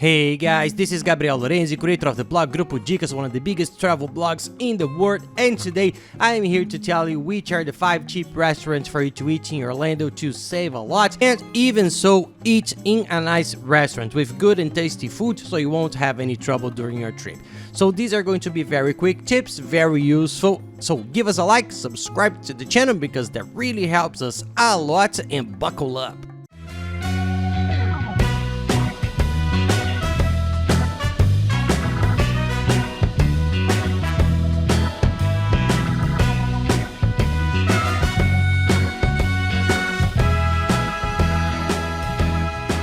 Hey guys, this is Gabriel Lorenzi, creator of the blog Grupo Dicas, one of the biggest travel blogs in the world, and today I am here to tell you which are the 5 cheap restaurants for you to eat in Orlando to save a lot, and even so, eat in a nice restaurant with good and tasty food so you won't have any trouble during your trip. So these are going to be very quick tips, very useful, so give us a like, subscribe to the channel because that really helps us a lot, and buckle up.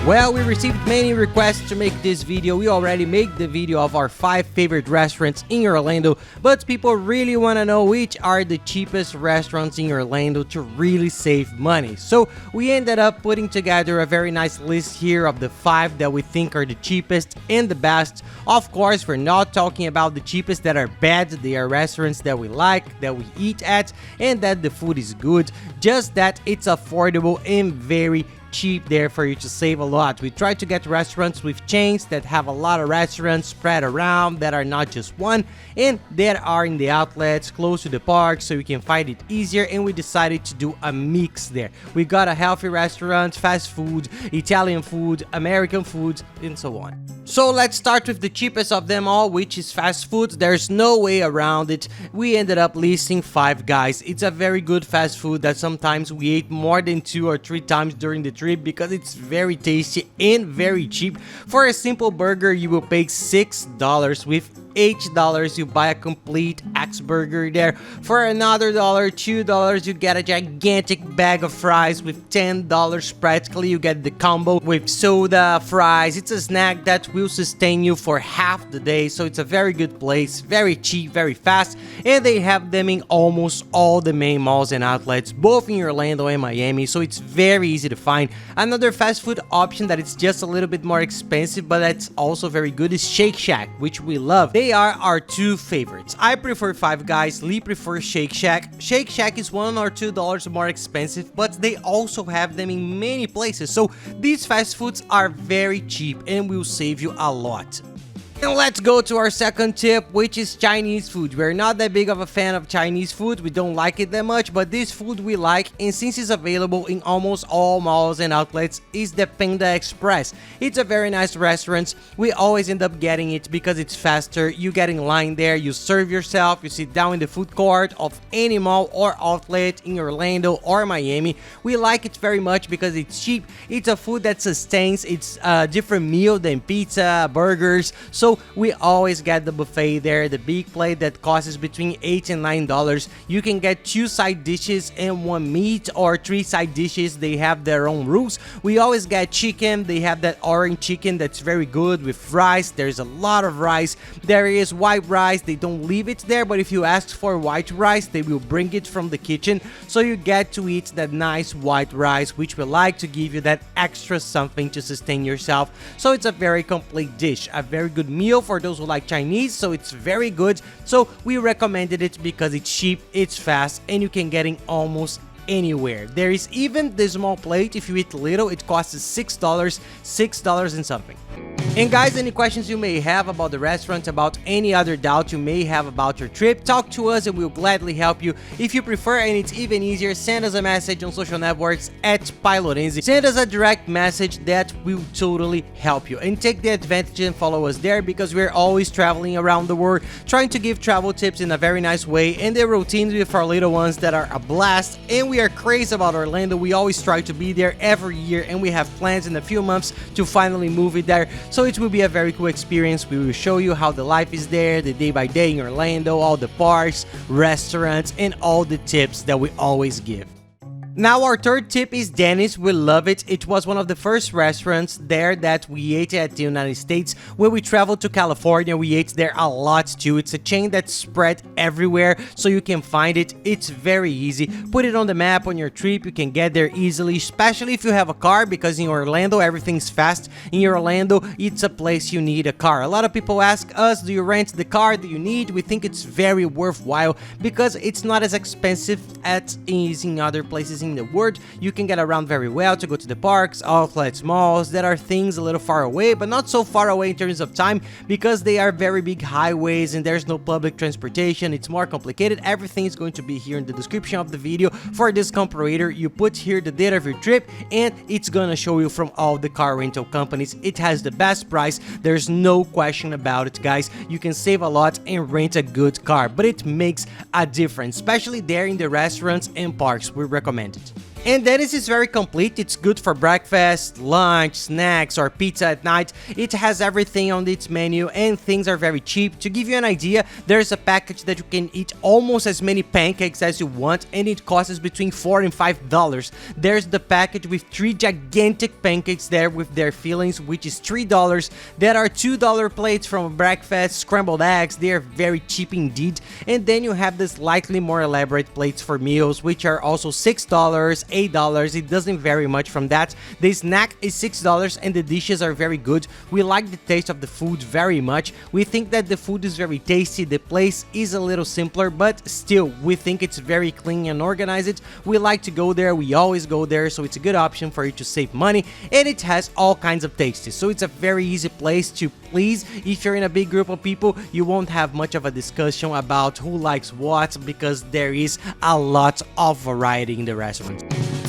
Well, we received many requests to make this video. We already made the video of our 5 favorite restaurants in Orlando, but people really want to know which are the cheapest restaurants in Orlando to really save money. So we ended up putting together a very nice list here of the 5 that we think are the cheapest and the best. Of course, we're not talking about the cheapest that are bad. They are restaurants that we like, that we eat at, and that the food is good. Just that it's affordable and very cheap there for you to save a lot. We try to get restaurants with chains that have a lot of restaurants spread around, that are not just one, and that are in the outlets close to the park so you can find it easier, and we decided to do a mix there. We got a healthy restaurant, fast food, Italian food, American food, and so on. So let's start with the cheapest of them all, which is fast food. There's no way around it. We ended up listing Five Guys. It's a very good fast food that sometimes we ate more than 2 or 3 times during the trip because it's very tasty and very cheap. For a simple burger, you will pay $6. With $8 you buy a complete X burger there. For another $2, you get a gigantic bag of fries. With $10 practically you get the combo with soda, fries. It's a snack that will sustain you for half the day, so it's a very good place, very cheap, very fast, and they have them in almost all the main malls and outlets, both in Orlando and Miami, so it's very easy to find. Another fast food option that it's just a little bit more expensive but that's also very good is Shake Shack, which we love. They are our 2 favorites. I prefer Five Guys, Lee prefers Shake Shack. Shake Shack is $1 or $2 more expensive, but they also have them in many places, so these fast foods are very cheap and will save you a lot. And let's go to our second tip, which is Chinese food. We're not that big of a fan of Chinese food, we don't like it that much, but this food we like, and since it's available in almost all malls and outlets, is the PANDA Express. It's a very nice restaurant. We always end up getting it because it's faster. You get in line there, you serve yourself, you sit down in the food court of any mall or outlet in Orlando or Miami. We like it very much because it's cheap. It's a food that sustains. It's a different meal than pizza, burgers, so we always get the buffet there, the big plate that costs between $8 and $9. You can get 2 side dishes and 1 meat, or 3 side dishes. They have their own rules. We always get chicken. They have that orange chicken that's very good with rice. There's a lot of rice. There is white rice. They don't leave it there, but if you ask for white rice, they will bring it from the kitchen, so you get to eat that nice white rice, which we like to give you that extra something to sustain yourself. So it's a very complete dish, a very good meal for those who like Chinese, so it's very good. So we recommended it because it's cheap, it's fast, and you can get in almost anywhere. There is even the small plate. If you eat little, it costs $6 and something. And guys, any questions you may have about the restaurant, about any other doubt you may have about your trip, talk to us and we'll gladly help you. If you prefer, and it's even easier, send us a message on social networks at @PyLorenzi. Send us a direct message, that will totally help you. And take the advantage and follow us there because we're always traveling around the world, trying to give travel tips in a very nice way, and the routines with our little ones that are a blast. And we are crazy about Orlando. We always try to be there every year, and we have plans in a few months to finally move it there. So it will be a very cool experience. We will show you how the life is there, the day by day in Orlando, all the parks, restaurants, and all the tips that we always give. Now our third tip is Denny's. We love it. It was one of the first restaurants there that we ate at the United States. When we traveled to California, we ate there a lot too. It's a chain that's spread everywhere, so you can find it. It's very easy. Put it on the map on your trip. You can get there easily, especially if you have a car, because in Orlando, everything's fast. In Orlando, it's a place you need a car. A lot of people ask us, do you rent the car that you need? We think it's very worthwhile because it's not as expensive as in other places in everything in the world. You can get around very well to go to the parks, outlets, malls. There are things a little far away, but not so far away in terms of time because they are very big highways and there's no public transportation. It's more complicated. Everything is going to be here in the description of the video. For this comparator, you put here the date of your trip and it's gonna show you from all the car rental companies. It has the best price. There's no question about it, guys. You can save a lot and rent a good car, but it makes a difference, especially there in the restaurants and parks. We recommend it. And Denny's is very complete. It's good for breakfast, lunch, snacks, or pizza at night. It has everything on its menu and things are very cheap. To give you an idea, there's a package that you can eat almost as many pancakes as you want and it costs between $4 and $5. There's the package with 3 gigantic pancakes there with their fillings, which is $3. There are $2 plates from breakfast, scrambled eggs. They are very cheap indeed. And then you have the slightly more elaborate plates for meals, which are also $6, $8. It doesn't vary much from that. The snack is $6 and the dishes are very good. We like the taste of the food very much. We think that the food is very tasty. The place is a little simpler, but still we think it's very clean and organized. We like to go there. We always go there, so it's a good option for you to save money, and it has all kinds of tastes. So it's a very easy place to please. If you're in a big group of people, you won't have much of a discussion about who likes what because there is a lot of variety in the restaurant.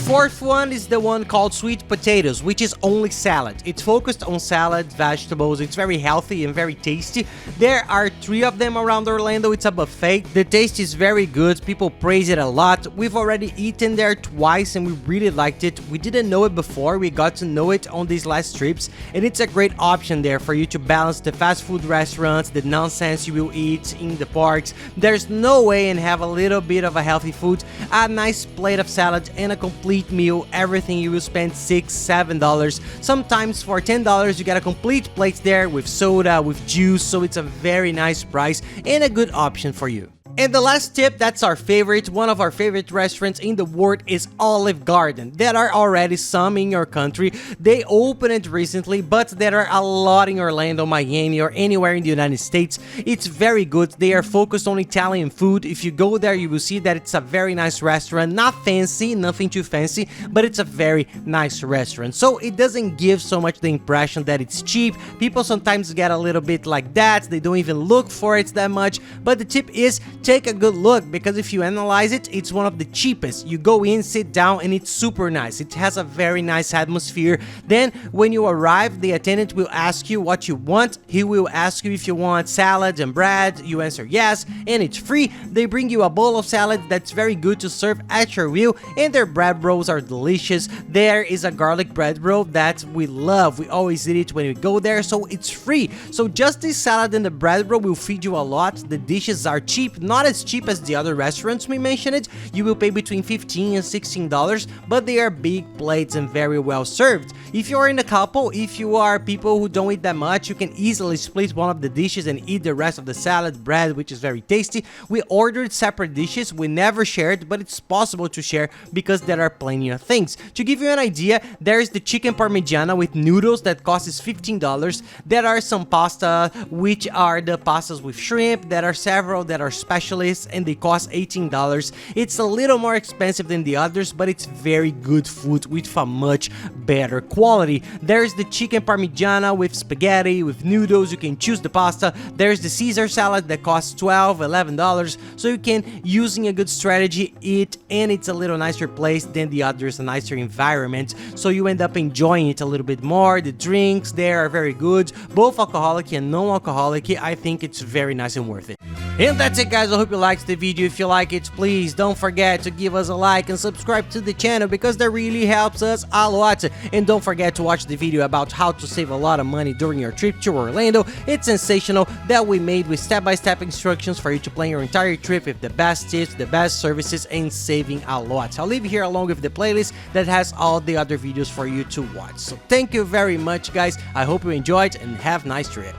Fourth one is the one called sweet potatoes, which is only salad. It's focused on salad, vegetables. It's very healthy and very tasty. There are 3 of them around Orlando. It's a buffet. The taste is very good. People praise it a lot. We've already eaten there twice and we really liked it. We didn't know it before. We got to know it on these last trips, and it's a great option there for you to balance the fast food restaurants, the nonsense you will eat in the parks. There's no way and have a little bit of a healthy food, a nice plate of salad, and a complete meal. Everything you will spend $6, $7. Sometimes for $10 you get a complete plate there with soda, with juice, so it's a very nice price and a good option for you. And the last tip, that's our favorite, one of our favorite restaurants in the world is Olive Garden. There are already some in your country. They opened it recently, but there are a lot in Orlando, Miami, or anywhere in the United States. It's very good. They are focused on Italian food. If you go there, you will see that it's a very nice restaurant. Not fancy, nothing too fancy, but it's a very nice restaurant. So it doesn't give so much the impression that it's cheap. People sometimes get a little bit like that. They don't even look for it that much. But the tip is, take a good look, because if you analyze it, it's one of the cheapest. You go in, sit down, and it's super nice. It has a very nice atmosphere. Then when you arrive, the attendant will ask you what you want. He will ask you if you want salad and bread. You answer yes, and it's free. They bring you a bowl of salad that's very good to serve at your wheel, and their bread rolls are delicious. There is a garlic bread roll that we love. We always eat it when we go there, so it's free. So just this salad and the bread roll will feed you a lot. The dishes are cheap, not as cheap as the other restaurants we mentioned. You will pay between $15 and $16, but they are big plates and very well served. If you are in a couple, if you are people who don't eat that much, you can easily split one of the dishes and eat the rest of the salad, bread, which is very tasty. We ordered separate dishes, we never shared, but it's possible to share because there are plenty of things. To give you an idea, there is the chicken parmigiana with noodles that costs $15. There are some pasta, which are the pastas with shrimp. There are several that are specialists and they cost $18. It's a little more expensive than the others, but it's very good food with a much better quality. There's the chicken parmigiana with spaghetti, with noodles. You can choose the pasta. There's the Caesar salad that costs $12, $11. So you can, using a good strategy, eat, and it's a little nicer place than the others, a nicer environment. So you end up enjoying it a little bit more. The drinks there are very good, both alcoholic and non-alcoholic. I think it's very nice and worth it. And that's it, guys. I hope you liked the video. If you like it, please don't forget to give us a like and subscribe to the channel because that really helps us a lot. And don't forget to watch the video about how to save a lot of money during your trip to Orlando. It's sensational, that we made with step-by-step instructions for you to plan your entire trip with the best tips, the best services, and saving a lot. I'll leave here along with the playlist that has all the other videos for you to watch. So thank you very much, guys. I hope you enjoyed and have a nice trip.